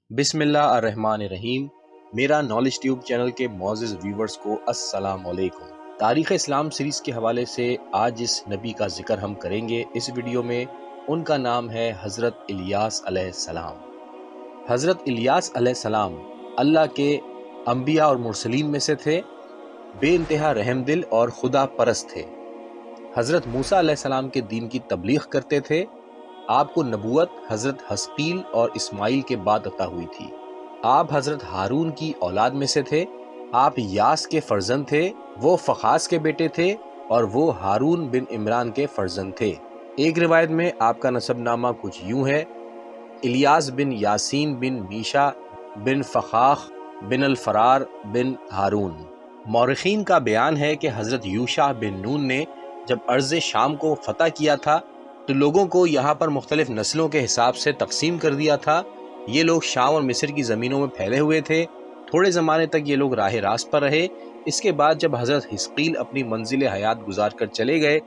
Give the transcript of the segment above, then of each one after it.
بسم اللہ الرحمن الرحیم۔ میرا نالج ٹیوب چینل کے معزز ویورز کو السلام علیکم۔ تاریخ اسلام سیریز کے حوالے سے آج جس نبی کا ذکر ہم کریں گے اس ویڈیو میں، ان کا نام ہے حضرت الیاس علیہ السلام۔ حضرت الیاس علیہ السلام اللہ کے انبیاء اور مرسلین میں سے تھے، بے انتہا رحم دل اور خدا پرست تھے۔ حضرت موسیٰ علیہ السلام کے دین کی تبلیغ کرتے تھے۔ آپ کو نبوت حضرت حزقیل اور اسماعیل کے بعد عطا ہوئی تھی۔ آپ حضرت ہارون کی اولاد میں سے تھے۔ آپ یاس کے فرزند تھے، وہ فخاس کے بیٹے تھے اور وہ ہارون بن عمران کے فرزند تھے۔ ایک روایت میں آپ کا نسب نامہ کچھ یوں ہے: الیاس بن یاسین بن میشا بن فخاخ بن الفرار بن ہارون۔ مورخین کا بیان ہے کہ حضرت یوشع بن نون نے جب ارض شام کو فتح کیا تھا تو لوگوں کو یہاں پر مختلف نسلوں کے حساب سے تقسیم کر دیا تھا۔ یہ لوگ شام اور مصر کی زمینوں میں پھیلے ہوئے تھے۔ تھوڑے زمانے تک یہ لوگ راہ راست پر رہے۔ اس کے بعد جب حضرت حزقیل اپنی منزل حیات گزار کر چلے گئے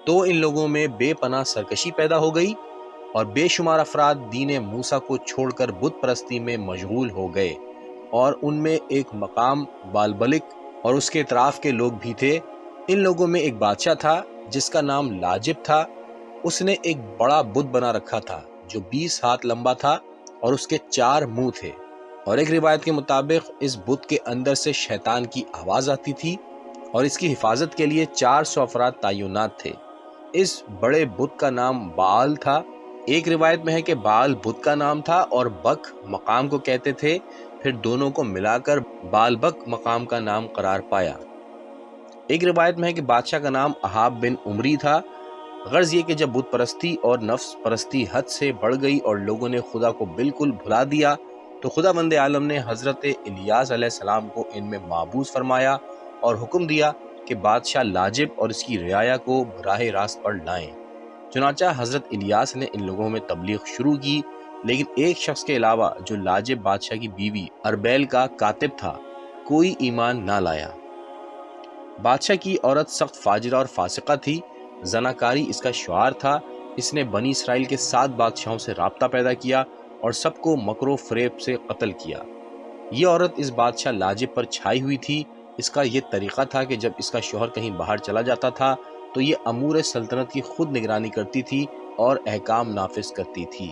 تو ان لوگوں میں بے پناہ سرکشی پیدا ہو گئی اور بے شمار افراد دین موسیٰ کو چھوڑ کر بت پرستی میں مشغول ہو گئے، اور ان میں ایک مقام بالبلک اور اس کے اطراف کے لوگ بھی تھے۔ ان لوگوں میں ایک بادشاہ تھا جس کا نام لاجب تھا۔ اس نے ایک بڑا بت بنا رکھا تھا جو 20 ہاتھ لمبا تھا اور اس کے 4 منہ تھے، اور ایک روایت کے مطابق اس بت کے اندر سے شیطان کی آواز آتی تھی اور اس کی حفاظت کے لیے 400 افراد تعینات تھے۔ اس بڑے بت کا نام بعال تھا۔ ایک روایت میں ہے کہ بعال بت کا نام تھا اور بک مقام کو کہتے تھے، پھر دونوں کو ملا کر بال بک مقام کا نام قرار پایا۔ ایک روایت میں ہے کہ بادشاہ کا نام احاب بن عمری تھا۔ غرض یہ کہ جب بت پرستی اور نفس پرستی حد سے بڑھ گئی اور لوگوں نے خدا کو بالکل بھلا دیا تو خداوند عالم نے حضرت الیاس علیہ السلام کو ان میں معبوس فرمایا اور حکم دیا کہ بادشاہ لاجب اور اس کی رعایا کو راہ راست پر لائیں۔ چنانچہ حضرت الیاس نے ان لوگوں میں تبلیغ شروع کی، لیکن ایک شخص کے علاوہ جو لاجب بادشاہ کی بیوی اربیل کا کاتب تھا، کوئی ایمان نہ لایا۔ بادشاہ کی عورت سخت فاجرہ اور فاسقہ تھی، زناکاری اس کا شعار تھا۔ اس نے بنی اسرائیل کے 7 بادشاہوں سے رابطہ پیدا کیا اور سب کو مکر و فریب سے قتل کیا۔ یہ عورت اس بادشاہ لاجب پر چھائی ہوئی تھی۔ اس کا یہ طریقہ تھا کہ جب اس کا شوہر کہیں باہر چلا جاتا تھا تو یہ امور سلطنت کی خود نگرانی کرتی تھی اور احکام نافذ کرتی تھی۔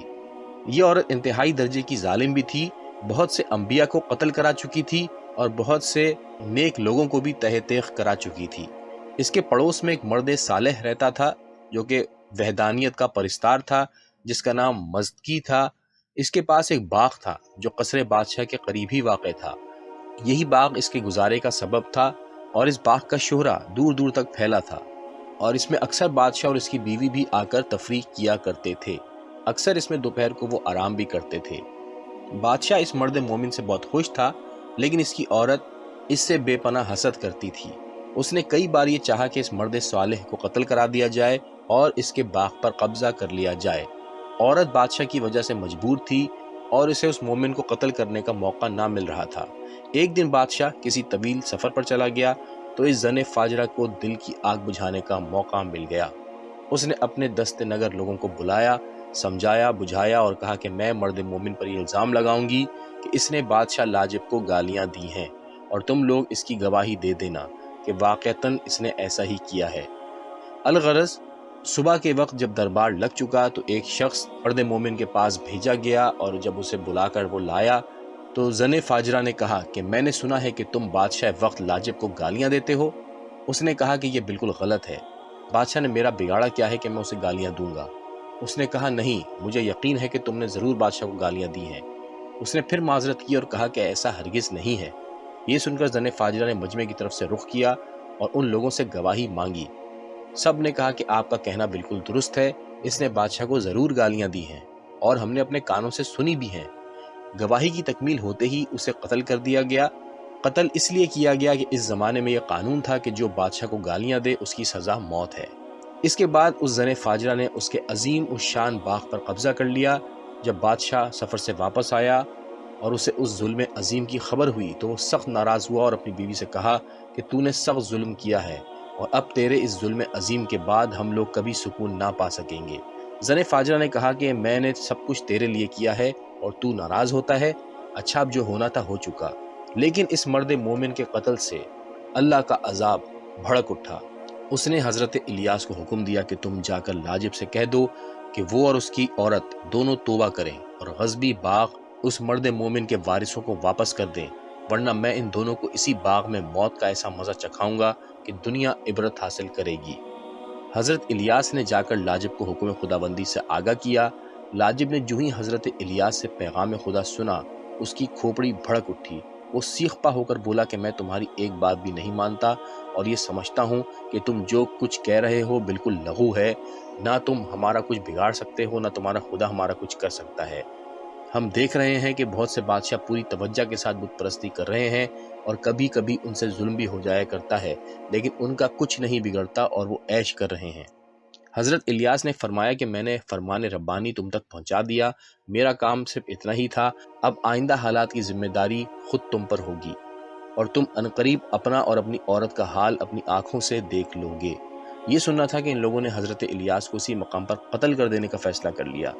یہ عورت انتہائی درجے کی ظالم بھی تھی، بہت سے انبیاء کو قتل کرا چکی تھی اور بہت سے نیک لوگوں کو بھی تہہ تیغ کرا چکی تھی۔ اس کے پڑوس میں ایک مرد صالح رہتا تھا جو کہ وحدانیت کا پرستار تھا، جس کا نام مزدکی تھا۔ اس کے پاس ایک باغ تھا جو قصر بادشاہ کے قریب ہی واقع تھا۔ یہی باغ اس کے گزارے کا سبب تھا اور اس باغ کا شہرہ دور دور تک پھیلا تھا، اور اس میں اکثر بادشاہ اور اس کی بیوی بھی آ کر تفریح کیا کرتے تھے۔ اکثر اس میں دوپہر کو وہ آرام بھی کرتے تھے۔ بادشاہ اس مرد مومن سے بہت خوش تھا، لیکن اس کی عورت اس سے بے پناہ حسد کرتی تھی۔ اس نے کئی بار یہ چاہا کہ اس مرد صالح کو قتل کرا دیا جائے اور اس کے باغ پر قبضہ کر لیا جائے۔ عورت بادشاہ کی وجہ سے مجبور تھی اور اسے اس مومن کو قتل کرنے کا موقع نہ مل رہا تھا۔ ایک دن بادشاہ کسی طویل سفر پر چلا گیا تو اس زن فاجرہ کو دل کی آگ بجھانے کا موقع مل گیا۔ اس نے اپنے دست نگر لوگوں کو بلایا، سمجھایا بجھایا اور کہا کہ میں مرد مومن پر یہ الزام لگاؤں گی کہ اس نے بادشاہ لاجب کو گالیاں دی ہیں، اور تم لوگ اس کی گواہی دے دینا کہ واقعتاً اس نے ایسا ہی کیا ہے۔ الغرض صبح کے وقت جب دربار لگ چکا تو ایک شخص مرد مومن کے پاس بھیجا گیا، اور جب اسے بلا کر وہ لایا تو زن فاجرہ نے کہا کہ میں نے سنا ہے کہ تم بادشاہ وقت لاجب کو گالیاں دیتے ہو۔ اس نے کہا کہ یہ بالکل غلط ہے، بادشاہ نے میرا بگاڑا کیا ہے کہ میں اسے گالیاں دوں گا؟ اس نے کہا نہیں، مجھے یقین ہے کہ تم نے ضرور بادشاہ کو گالیاں دی ہیں۔ اس نے پھر معذرت کی اور کہا کہ ایسا ہرگز نہیں ہے۔ یہ سن کر زن فاجرہ نے مجمع کی طرف سے رخ کیا اور ان لوگوں سے گواہی مانگی۔ سب نے کہا کہ آپ کا کہنا بالکل درست ہے، اس نے بادشاہ کو ضرور گالیاں دی ہیں اور ہم نے اپنے کانوں سے سنی بھی ہیں۔ گواہی کی تکمیل ہوتے ہی اسے قتل کر دیا گیا۔ قتل اس لیے کیا گیا کہ اس زمانے میں یہ قانون تھا کہ جو بادشاہ کو گالیاں دے اس کی سزا موت ہے۔ اس کے بعد اس زن فاجرہ نے اس کے عظیم الشان باغ پر قبضہ کر لیا۔ جب بادشاہ سفر سے واپس آیا اور اسے اس ظلم عظیم کی خبر ہوئی تو وہ سخت ناراض ہوا اور اپنی بیوی سے کہا کہ تو نے سخت ظلم کیا ہے، اور اب تیرے اس ظلم عظیم کے بعد ہم لوگ کبھی سکون نہ پا سکیں گے۔ زن فاجرہ نے کہا کہ میں نے سب کچھ تیرے لیے کیا ہے اور تو ناراض ہوتا ہے؟ اچھا، اب جو ہونا تھا ہو چکا۔ لیکن اس مرد مومن کے قتل سے اللہ کا عذاب بھڑک اٹھا۔ اس نے حضرت الیاس کو حکم دیا کہ تم جا کر لاجب سے کہہ دو کہ وہ اور اس کی عورت دونوں توبہ کریں اور غصبی باغ اس مرد مومن کے وارثوں کو واپس کر دیں، ورنہ میں ان دونوں کو اسی باغ میں موت کا ایسا مزہ چکھاؤں گا کہ دنیا عبرت حاصل کرے گی۔ حضرت الیاس نے جا کر لاجب کو حکم خداوندی سے آگاہ کیا۔ لاجب نے جو ہی حضرت الیاس سے پیغام خدا سنا، اس کی کھوپڑی بھڑک اٹھی۔ وہ سیخ پا ہو کر بولا کہ میں تمہاری ایک بات بھی نہیں مانتا اور یہ سمجھتا ہوں کہ تم جو کچھ کہہ رہے ہو بالکل لغو ہے۔ نہ تم ہمارا کچھ بگاڑ سکتے ہو، نہ تمہارا خدا ہمارا کچھ کر سکتا ہے۔ ہم دیکھ رہے ہیں کہ بہت سے بادشاہ پوری توجہ کے ساتھ بت پرستی کر رہے ہیں اور کبھی کبھی ان سے ظلم بھی ہو جایا کرتا ہے، لیکن ان کا کچھ نہیں بگڑتا اور وہ عیش کر رہے ہیں۔ حضرت الیاس نے فرمایا کہ میں نے فرمان ربانی تم تک پہنچا دیا، میرا کام صرف اتنا ہی تھا، اب آئندہ حالات کی ذمہ داری خود تم پر ہوگی اور تم عنقریب اپنا اور اپنی عورت کا حال اپنی آنکھوں سے دیکھ لو گے۔ یہ سننا تھا کہ ان لوگوں نے حضرت الیاس کو اسی مقام پر قتل کر دینے کا فیصلہ کر لیا،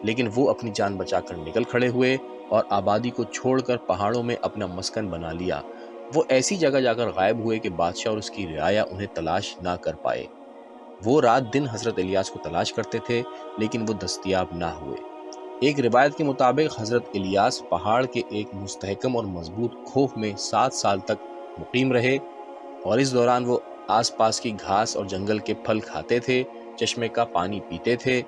لیکن وہ اپنی جان بچا کر نکل کھڑے ہوئے اور آبادی کو چھوڑ کر پہاڑوں میں اپنا مسکن بنا لیا۔ وہ ایسی جگہ جا کر غائب ہوئے کہ بادشاہ اور اس کی رعایا انہیں تلاش نہ کر پائے۔ وہ رات دن حضرت الیاس کو تلاش کرتے تھے لیکن وہ دستیاب نہ ہوئے۔ ایک روایت کے مطابق حضرت الیاس پہاڑ کے ایک مستحکم اور مضبوط کھوہ میں 7 سال تک مقیم رہے اور اس دوران وہ آس پاس کی گھاس اور جنگل کے پھل کھاتے تھے، چشمے کا پانی پیتے تھے۔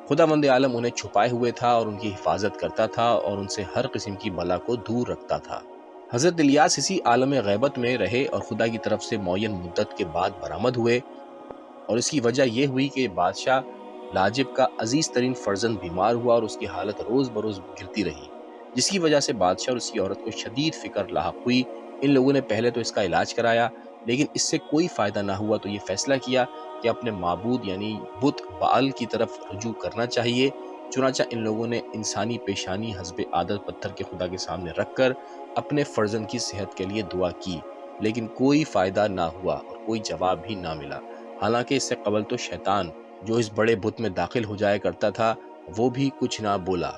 خداوند عالم انہیں چھپائے ہوئے تھا اور ان کی حفاظت کرتا تھا اور ان سے ہر قسم کی بلا کو دور رکھتا تھا۔ حضرت الیاس اسی عالم غیبت میں رہے اور خدا کی طرف سے معین مدت کے بعد برآمد ہوئے، اور اس کی وجہ یہ ہوئی کہ بادشاہ لاجب کا عزیز ترین فرزند بیمار ہوا اور اس کی حالت روز بروز گرتی رہی، جس کی وجہ سے بادشاہ اور اس کی عورت کو شدید فکر لاحق ہوئی۔ ان لوگوں نے پہلے تو اس کا علاج کرایا، لیکن اس سے کوئی فائدہ نہ ہوا تو یہ فیصلہ کیا کہ اپنے معبود یعنی بت بعل کی طرف رجوع کرنا چاہیے۔ چنانچہ ان لوگوں نے انسانی پیشانی حسب عادت پتھر کے خدا کے سامنے رکھ کر اپنے فرزند کی صحت کے لیے دعا کی، لیکن کوئی فائدہ نہ ہوا اور کوئی جواب بھی نہ ملا۔ حالانکہ اس سے قبل تو شیطان جو اس بڑے بت میں داخل ہو جایا کرتا تھا وہ بھی کچھ نہ بولا۔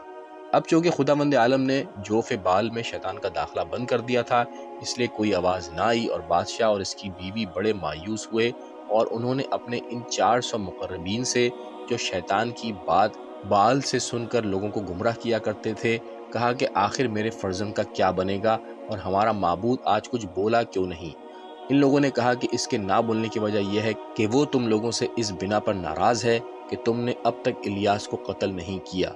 اب چونکہ خداوند عالم نے جوف بال میں شیطان کا داخلہ بند کر دیا تھا، اس لیے کوئی آواز نہ آئی اور بادشاہ اور اس کی بیوی بڑے مایوس ہوئے، اور انہوں نے اپنے ان 400 مقربین سے جو شیطان کی بات بال سے سن کر لوگوں کو گمراہ کیا کرتے تھے کہا کہ آخر میرے فرزند کا کیا بنے گا اور ہمارا معبود آج کچھ بولا کیوں نہیں؟ ان لوگوں نے کہا کہ اس کے نہ بولنے کی وجہ یہ ہے کہ وہ تم لوگوں سے اس بنا پر ناراض ہے کہ تم نے اب تک الیاس کو قتل نہیں کیا۔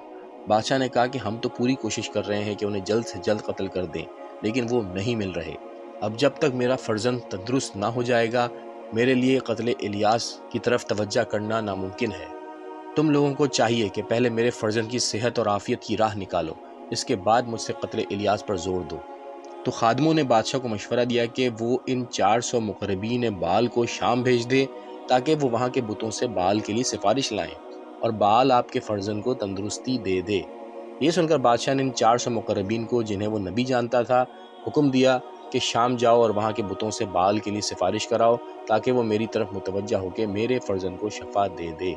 بادشاہ نے کہا کہ ہم تو پوری کوشش کر رہے ہیں کہ انہیں جلد سے جلد قتل کر دیں، لیکن وہ نہیں مل رہے۔ اب جب تک میرا فرزند تندرست نہ ہو جائے گا میرے لیے قتل الیاس کی طرف توجہ کرنا ناممکن ہے۔ تم لوگوں کو چاہیے کہ پہلے میرے فرزند کی صحت اور عافیت کی راہ نکالو، اس کے بعد مجھ سے قتل الیاس پر زور دو۔ تو خادموں نے بادشاہ کو مشورہ دیا کہ وہ ان 400 مقربین بال کو شام بھیج دے تاکہ وہ وہاں کے بتوں سے بال کے لیے سفارش لائیں اور بال آپ کے فرزند کو تندرستی دے دے۔ یہ سن کر بادشاہ نے ان 400 مقربین کو، جنہیں وہ نبی جانتا تھا، حکم دیا کہ شام جاؤ اور وہاں کے بتوں سے بال کے لیے سفارش کراؤ تاکہ وہ میری طرف متوجہ ہو کے میرے فرزند کو شفا دے دے۔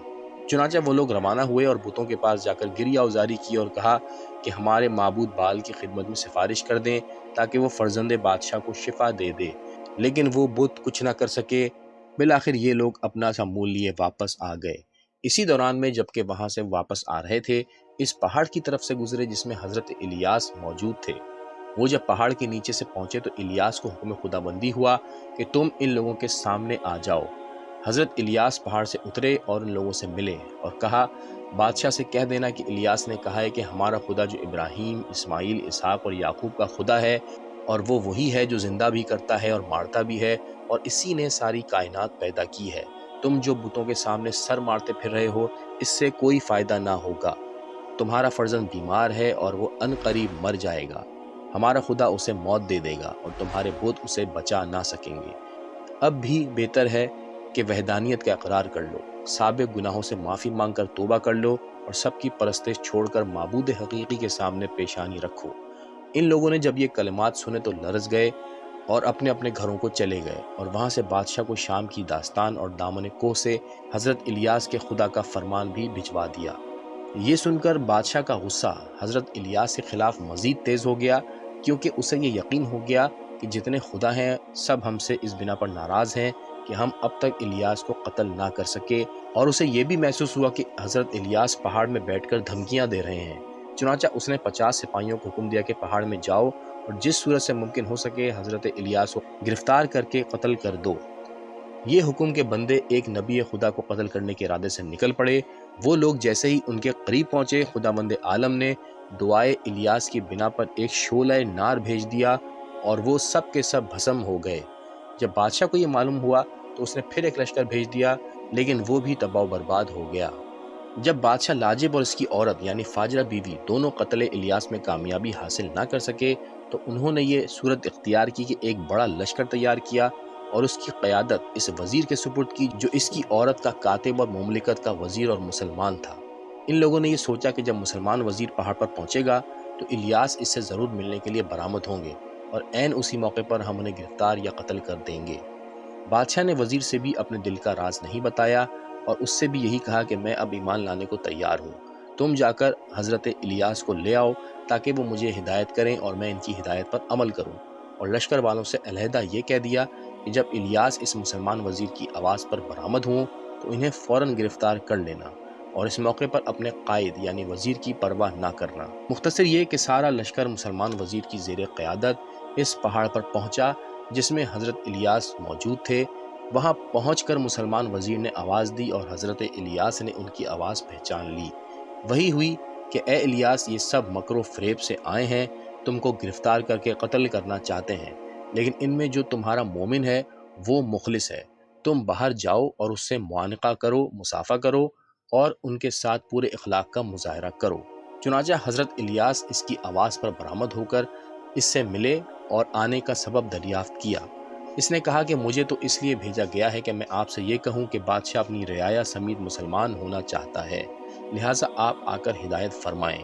چنانچہ وہ لوگ روانہ ہوئے اور بتوں کے پاس جا کر گریہ اوزاری کی اور کہا کہ ہمارے معبود بال کی خدمت میں سفارش کر دیں تاکہ وہ فرزند بادشاہ کو شفا دے دے، لیکن وہ بت کچھ نہ کر سکے۔ بالآخر یہ لوگ اپنا سا مول لیے واپس آ گئے۔ اسی دوران میں جبکہ وہاں سے واپس آ رہے تھے اس پہاڑ کی طرف سے گزرے جس میں حضرت الیاس موجود تھے۔ وہ جب پہاڑ کے نیچے سے پہنچے تو الیاس کو حکم خداوندی ہوا کہ تم ان لوگوں کے سامنے آ جاؤ۔ حضرت الیاس پہاڑ سے اترے اور ان لوگوں سے ملے اور کہا، بادشاہ سے کہہ دینا کہ الیاس نے کہا ہے کہ ہمارا خدا جو ابراہیم، اسماعیل، اسحاق اور یعقوب کا خدا ہے، اور وہ وہی ہے جو زندہ بھی کرتا ہے اور مارتا بھی ہے، اور اسی نے ساری کائنات پیدا کی ہے۔ تم جو بتوں کے سامنے سر مارتے پھر رہے ہو اس سے کوئی فائدہ نہ ہوگا۔ تمہارا فرزند بیمار ہے اور وہ عنقریب مر جائے گا۔ ہمارا خدا اسے موت دے دے گا اور تمہارے بت اسے بچا نہ سکیں گے۔ اب بھی بہتر ہے کہ وحدانیت کا اقرار کر لو، سابق گناہوں سے معافی مانگ کر توبہ کر لو اور سب کی پرستش چھوڑ کر معبود حقیقی کے سامنے پیشانی رکھو۔ ان لوگوں نے جب یہ کلمات سنے تو لرز گئے اور اپنے اپنے گھروں کو چلے گئے، اور وہاں سے بادشاہ کو شام کی داستان اور دامن کوہ سے حضرت الیاس کے خدا کا فرمان بھی بھجوا دیا۔ یہ سن کر بادشاہ کا غصہ حضرت الیاس کے خلاف مزید تیز ہو گیا، کیونکہ اسے یہ یقین ہو گیا کہ جتنے خدا ہیں سب ہم سے اس بنا پر ناراض ہیں کہ ہم اب تک الیاس کو قتل نہ کر سکے، اور اسے یہ بھی محسوس ہوا کہ حضرت الیاس پہاڑ میں بیٹھ کر دھمکیاں دے رہے ہیں۔ چنانچہ اس نے 50 سپاہیوں کو حکم دیا کہ پہاڑ میں جاؤ اور جس صورت سے ممکن ہو سکے حضرت الیاس کو گرفتار کر کے قتل کر دو۔ یہ حکم کے بندے ایک نبی خدا کو قتل کرنے کے ارادے سے نکل پڑے۔ وہ لوگ جیسے ہی ان کے قریب پہنچے، خداوند عالم نے دعائے الیاس کی بنا پر ایک شعلہ نار بھیج دیا اور وہ سب کے سب بھسم ہو گئے۔ جب بادشاہ کو یہ معلوم ہوا تو اس نے پھر ایک لشکر بھیج دیا، لیکن وہ بھی تباہ و برباد ہو گیا۔ جب بادشاہ لاجب اور اس کی عورت یعنی فاجرہ بیوی دونوں قتل الیاس میں کامیابی حاصل نہ کر سکے تو انہوں نے یہ صورت اختیار کی کہ ایک بڑا لشکر تیار کیا اور اس کی قیادت اس وزیر کے سپرد کی جو اس کی عورت کا کاتب اور مملکت کا وزیر اور مسلمان تھا۔ ان لوگوں نے یہ سوچا کہ جب مسلمان وزیر پہاڑ پر پہنچے گا تو الیاس اس سے ضرور ملنے کے لیے برآمد ہوں گے اور عین اسی موقع پر ہم انہیں گرفتار یا قتل کر دیں گے۔ بادشاہ نے وزیر سے بھی اپنے دل کا راز نہیں بتایا اور اس سے بھی یہی کہا کہ میں اب ایمان لانے کو تیار ہوں، تم جا کر حضرت الیاس کو لے آؤ تاکہ وہ مجھے ہدایت کریں اور میں ان کی ہدایت پر عمل کروں۔ اور لشکر والوں سے علیحدہ یہ کہہ دیا کہ جب الیاس اس مسلمان وزیر کی آواز پر برآمد ہوں تو انہیں فوراً گرفتار کر لینا اور اس موقع پر اپنے قائد یعنی وزیر کی پرواہ نہ کرنا۔ مختصر یہ کہ سارا لشکر مسلمان وزیر کی زیر قیادت اس پہاڑ پر پہنچا جس میں حضرت الیاس موجود تھے۔ وہاں پہنچ کر مسلمان وزیر نے آواز دی اور حضرت الیاس نے ان کی آواز پہچان لی۔ وہی ہوئی کہ اے الیاس، یہ سب مکر و فریب سے آئے ہیں، تم کو گرفتار کر کے قتل کرنا چاہتے ہیں، لیکن ان میں جو تمہارا مومن ہے وہ مخلص ہے۔ تم باہر جاؤ اور اس سے معانقہ کرو، مصافحہ کرو اور ان کے ساتھ پورے اخلاق کا مظاہرہ کرو۔ چنانچہ حضرت الیاس اس کی آواز پر برآمد ہو کر اس سے ملے اور آنے کا سبب دریافت کیا۔ اس نے کہا کہ مجھے تو اس لیے بھیجا گیا ہے کہ میں آپ سے یہ کہوں کہ بادشاہ اپنی رعایا سمیت مسلمان ہونا چاہتا ہے، لہٰذا آپ آ کر ہدایت فرمائیں۔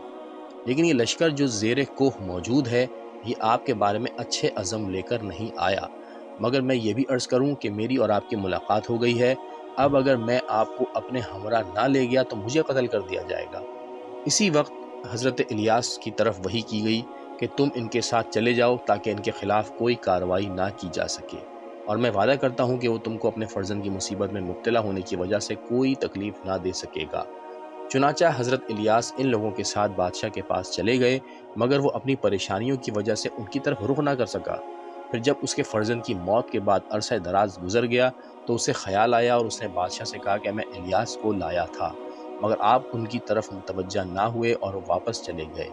لیکن یہ لشکر جو زیر کوہ موجود ہے یہ آپ کے بارے میں اچھے عزم لے کر نہیں آیا، مگر میں یہ بھی عرض کروں کہ میری اور آپ کی ملاقات ہو گئی ہے، اب اگر میں آپ کو اپنے ہمراہ نہ لے گیا تو مجھے قتل کر دیا جائے گا۔ اسی وقت حضرت الیاس کی طرف وحی کی گئی کہ تم ان کے ساتھ چلے جاؤ تاکہ ان کے خلاف کوئی کارروائی نہ کی جا سکے، اور میں وعدہ کرتا ہوں کہ وہ تم کو اپنے فرزند کی مصیبت میں مبتلا ہونے کی وجہ سے کوئی تکلیف نہ دے سکے گا۔ چنانچہ حضرت الیاس ان لوگوں کے ساتھ بادشاہ کے پاس چلے گئے، مگر وہ اپنی پریشانیوں کی وجہ سے ان کی طرف رخ نہ کر سکا۔ پھر جب اس کے فرزند کی موت کے بعد عرصہ دراز گزر گیا تو اسے خیال آیا اور اس نے بادشاہ سے کہا کہ میں الیاس کو لایا تھا، مگر آپ ان کی طرف متوجہ نہ ہوئے اور وہ واپس چلے گئے۔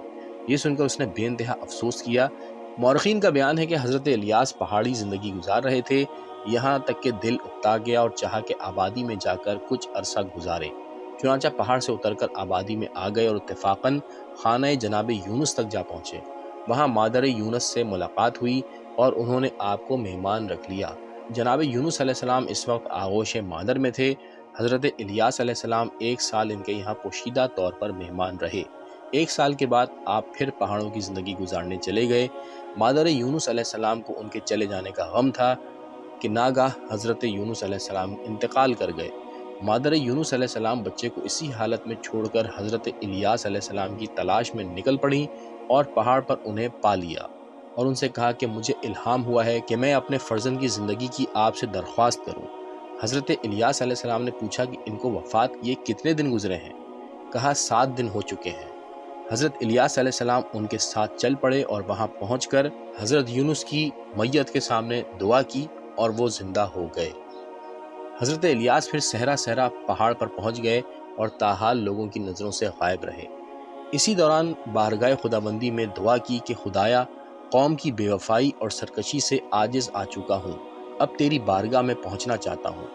یہ سن کر اس نے بے انتہا افسوس کیا۔ مورخین کا بیان ہے کہ حضرت الیاس پہاڑی زندگی گزار رہے تھے، یہاں تک کہ دل اکتا گیا اور چاہا کہ آبادی میں جا کر کچھ عرصہ گزارے۔ چنانچہ پہاڑ سے اتر کر آبادی میں آ گئے اور اتفاقاً خانہ جناب یونس تک جا پہنچے۔ وہاں مادر یونس سے ملاقات ہوئی اور انہوں نے آپ کو مہمان رکھ لیا۔ جناب یونس علیہ السلام اس وقت آغوش مادر میں تھے۔ حضرت الیاس علیہ السلام 1 سال ان کے یہاں پوشیدہ طور پر مہمان رہے۔ 1 سال کے بعد آپ پھر پہاڑوں کی زندگی گزارنے چلے گئے۔ مادر یونس علیہ السلام کو ان کے چلے جانے کا غم تھا کہ ناگاہ حضرت یونس علیہ السلام انتقال کر گئے۔ مادر یونس علیہ السلام بچے کو اسی حالت میں چھوڑ کر حضرت الیاس علیہ السلام کی تلاش میں نکل پڑیں اور پہاڑ پر انہیں پا لیا اور ان سے کہا کہ مجھے الہام ہوا ہے کہ میں اپنے فرزند کی زندگی کی آپ سے درخواست کروں۔ حضرت الیاس علیہ السلام نے پوچھا کہ ان کو وفات کیے کتنے دن گزرے ہیں؟ کہا 7 دن ہو چکے ہیں۔ حضرت الیاس علیہ السلام ان کے ساتھ چل پڑے اور وہاں پہنچ کر حضرت یونس کی میت کے سامنے دعا کی اور وہ زندہ ہو گئے۔ حضرت الیاس پھر صحرا صحرا پہاڑ پر پہنچ گئے اور تاحال لوگوں کی نظروں سے غائب رہے۔ اسی دوران بارگاہ خداوندی میں دعا کی کہ خدایا، قوم کی بے وفائی اور سرکشی سے عاجز آ چکا ہوں، اب تیری بارگاہ میں پہنچنا چاہتا ہوں۔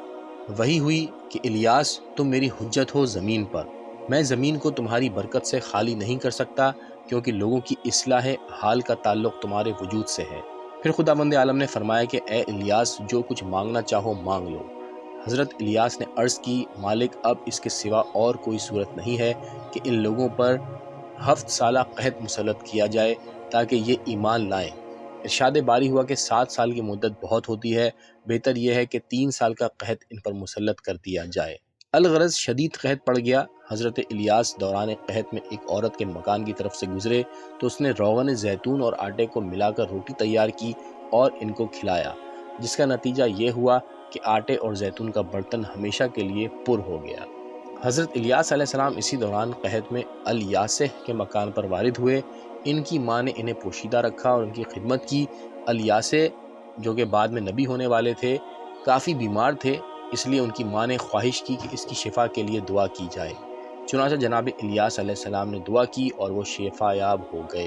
وہی ہوئی کہ الیاس، تم میری حجت ہو زمین پر، میں زمین کو تمہاری برکت سے خالی نہیں کر سکتا کیونکہ لوگوں کی اصلاح حال کا تعلق تمہارے وجود سے ہے۔ پھر خداوند عالم نے فرمایا کہ اے الیاس، جو کچھ مانگنا چاہو مانگ لو۔ حضرت الیاس نے عرض کی، مالک، اب اس کے سوا اور کوئی صورت نہیں ہے کہ ان لوگوں پر 7 سالہ قحط مسلط کیا جائے تاکہ یہ ایمان لائیں۔ ارشاد باری ہوا کہ 7 سال کی مدت بہت ہوتی ہے، بہتر یہ ہے کہ 3 سال کا قحط ان پر مسلط کر دیا جائے۔ الغرض شدید قحط پڑ گیا۔ حضرت الیاس دوران قحط میں ایک عورت کے مکان کی طرف سے گزرے تو اس نے روغن زیتون اور آٹے کو ملا کر روٹی تیار کی اور ان کو کھلایا، جس کا نتیجہ یہ ہوا کہ آٹے اور زیتون کا برتن ہمیشہ کے لیے پر ہو گیا۔ حضرت الیاس علیہ السلام اسی دوران قحط میں الیاسہ کے مکان پر وارد ہوئے۔ ان کی ماں نے انہیں پوشیدہ رکھا اور ان کی خدمت کی۔ الیاسہ جو کہ بعد میں نبی ہونے والے تھے کافی بیمار تھے، اس لیے ان کی ماں نے خواہش کی کہ اس کی شفا کے لیے دعا کی جائے۔ چنانچہ جناب الیاس علیہ السلام نے دعا کی اور وہ شفا یاب ہو گئے۔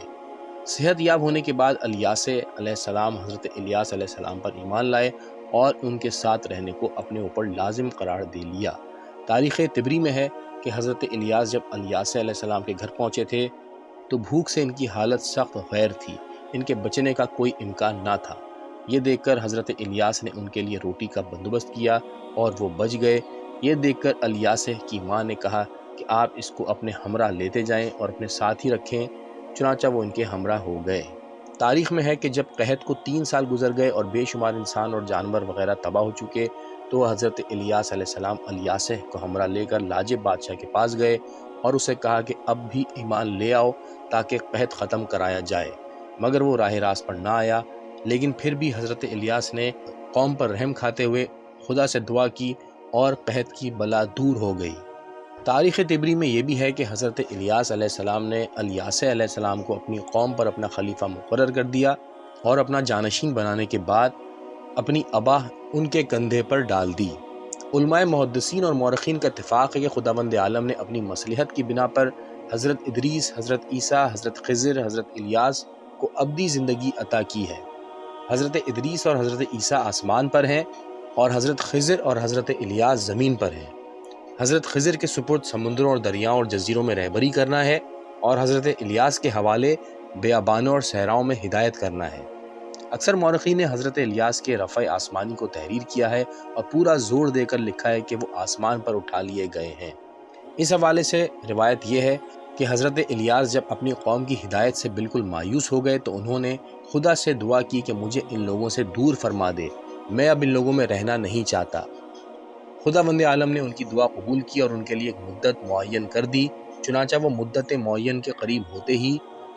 صحت یاب ہونے کے بعد الیاسہ علیہ السلام حضرت الیاس علیہ السلام پر ایمان لائے اور ان کے ساتھ رہنے کو اپنے اوپر لازم قرار دے لیا۔ تاریخ طبری میں ہے کہ حضرت الیاس جب الیاسہ علیہ السلام کے گھر پہنچے تھے تو بھوک سے ان کی حالت سخت غیر تھی، ان کے بچنے کا کوئی امکان نہ تھا۔ یہ دیکھ کر حضرت الیاس نے ان کے لیے روٹی کا بندوبست کیا اور وہ بچ گئے۔ یہ دیکھ کر الیاسہ کی ماں نے کہا کہ آپ اس کو اپنے ہمراہ لیتے جائیں اور اپنے ساتھ ہی رکھیں، چنانچہ وہ ان کے ہمراہ ہو گئے۔ تاریخ میں ہے کہ جب قحط کو 3 سال گزر گئے اور بے شمار انسان اور جانور وغیرہ تباہ ہو چکے تو حضرت الیاس علیہ السلام الیاسہ کو ہمراہ لے کر لاجب بادشاہ کے پاس گئے اور اسے کہا کہ اب بھی ایمان لے آؤ تاکہ قحط ختم کرایا جائے، مگر وہ راہ راست پر نہ آیا۔ لیکن پھر بھی حضرت الیاس نے قوم پر رحم کھاتے ہوئے خدا سے دعا کی اور قحط کی بلا دور ہو گئی۔ تاریخ طبری میں یہ بھی ہے کہ حضرت الیاس علیہ السلام نے الیاسہ علیہ السلام کو اپنی قوم پر اپنا خلیفہ مقرر کر دیا اور اپنا جانشین بنانے کے بعد اپنی ابا ان کے کندھے پر ڈال دی۔ علماء محدثین اور مورخین کا اتفاق ہے کہ خداوند عالم نے اپنی مصلحت کی بنا پر حضرت ادریس، حضرت عیسیٰ، حضرت خضر، حضرت الیاس کو ابدی زندگی عطا کی ہے۔ حضرت ادریس اور حضرت عیسیٰ آسمان پر ہیں اور حضرت خضر اور حضرت الیاس زمین پر ہیں۔ حضرت خضر کے سپرد سمندروں اور دریاؤں اور جزیروں میں رہبری کرنا ہے اور حضرت الیاس کے حوالے بیابانوں اور صحراؤں میں ہدایت کرنا ہے۔ اکثر مورخین نے حضرت الیاس کے رفع آسمانی کو تحریر کیا ہے اور پورا زور دے کر لکھا ہے کہ وہ آسمان پر اٹھا لیے گئے ہیں۔ اس حوالے سے روایت یہ ہے کہ حضرت الیاس جب اپنی قوم کی ہدایت سے بالکل مایوس ہو گئے تو انہوں نے خدا سے دعا کی کہ مجھے ان لوگوں سے دور فرما دے، میں اب ان لوگوں میں رہنا نہیں چاہتا۔ خداوند عالم نے ان کی دعا قبول کی اور ان کے لیے ایک مدت معین کر دی، چنانچہ وہ مدت معین کے قریب ہوتے ہی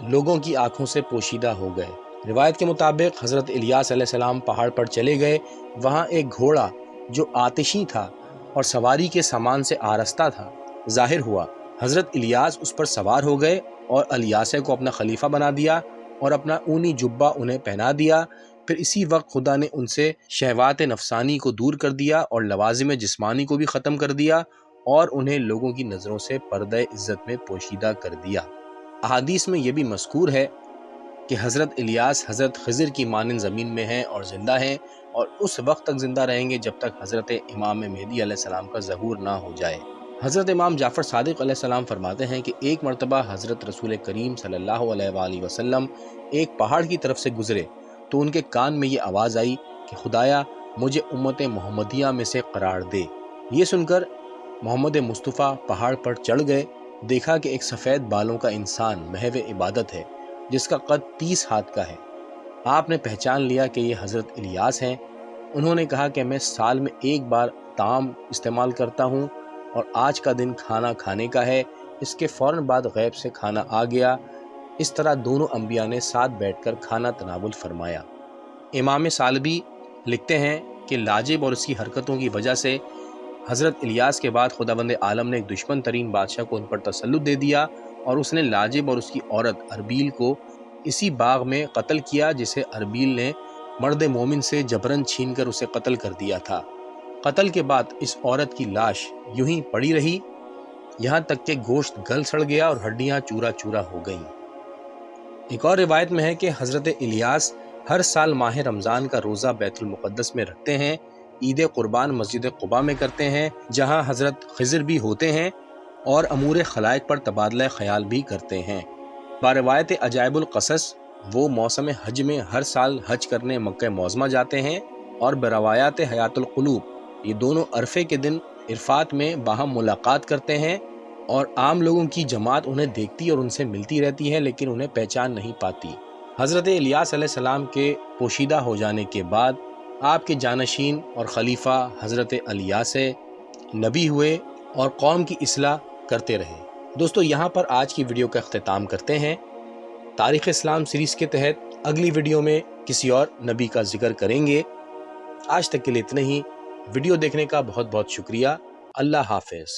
لوگوں کی آنکھوں سے پوشیدہ ہو گئے۔ روایت کے مطابق حضرت الیاس علیہ السلام پہاڑ پر چلے گئے، وہاں ایک گھوڑا جو آتشی تھا اور سواری کے سامان سے آراستہ تھا ظاہر ہوا۔ حضرت الیاس اس پر سوار ہو گئے اور الیاسہ کو اپنا خلیفہ بنا دیا اور اپنا اونی جبہ انہیں پہنا دیا۔ پھر اسی وقت خدا نے ان سے شہوات نفسانی کو دور کر دیا اور لوازم جسمانی کو بھی ختم کر دیا اور انہیں لوگوں کی نظروں سے پردہ عزت میں پوشیدہ کر دیا۔ احادیث میں یہ بھی مذکور ہے کہ حضرت الیاس حضرت خضر کی مانند زمین میں ہیں اور زندہ ہیں اور اس وقت تک زندہ رہیں گے جب تک حضرت امام مہدی علیہ السلام کا ظہور نہ ہو جائے۔ حضرت امام جعفر صادق علیہ السلام فرماتے ہیں کہ ایک مرتبہ حضرت رسول کریم صلی اللہ علیہ وآلہ وسلم ایک پہاڑ کی طرف سے گزرے تو ان کے کان میں یہ آواز آئی کہ خدایا مجھے امت محمدیہ میں سے قرار دے۔ یہ سن کر محمد مصطفیٰ پہاڑ پر چڑھ گئے، دیکھا کہ ایک سفید بالوں کا انسان محو عبادت ہے جس کا قد 30 ہاتھ کا ہے۔ آپ نے پہچان لیا کہ یہ حضرت الیاس ہیں۔ انہوں نے کہا کہ میں سال میں ایک بار طعام استعمال کرتا ہوں اور آج کا دن کھانا کھانے کا ہے۔ اس کے فوراً بعد غیب سے کھانا آ گیا۔ اس طرح دونوں انبیاء نے ساتھ بیٹھ کر کھانا تناول فرمایا۔ امام سالبی لکھتے ہیں کہ لاجب اور اس کی حرکتوں کی وجہ سے حضرت الیاس کے بعد خداوند عالم نے ایک دشمن ترین بادشاہ کو ان پر تسلط دے دیا اور اس نے لاجب اور اس کی عورت اربیل کو اسی باغ میں قتل کیا جسے اربیل نے مرد مومن سے جبرن چھین کر اسے قتل کر دیا تھا۔ قتل کے بعد اس عورت کی لاش یوں ہی پڑی رہی یہاں تک کہ گوشت گل سڑ گیا اور ہڈیاں چورا چورا ہو گئیں۔ ایک اور روایت میں ہے کہ حضرت الیاس ہر سال ماہ رمضان کا روزہ بیت المقدس میں رکھتے ہیں، عید قربان مسجد قباء میں کرتے ہیں جہاں حضرت خضر بھی ہوتے ہیں اور امور خلائق پر تبادلہ خیال بھی کرتے ہیں۔ باروایت عجائب القصص وہ موسم حج میں ہر سال حج کرنے مکہ معظمہ جاتے ہیں، اور بروایات حیات القلوب یہ دونوں عرفے کے دن عرفات میں باہم ملاقات کرتے ہیں اور عام لوگوں کی جماعت انہیں دیکھتی اور ان سے ملتی رہتی ہے لیکن انہیں پہچان نہیں پاتی۔ حضرت الیاس علیہ السلام کے پوشیدہ ہو جانے کے بعد آپ کے جانشین اور خلیفہ حضرت الیاسہ نبی ہوئے اور قوم کی اصلاح کرتے رہے۔ دوستو یہاں پر آج کی ویڈیو کا اختتام کرتے ہیں۔ تاریخ اسلام سیریز کے تحت اگلی ویڈیو میں کسی اور نبی کا ذکر کریں گے۔ آج تک کے لیے اتنا ہی۔ ویڈیو دیکھنے کا بہت بہت شکریہ۔ اللہ حافظ۔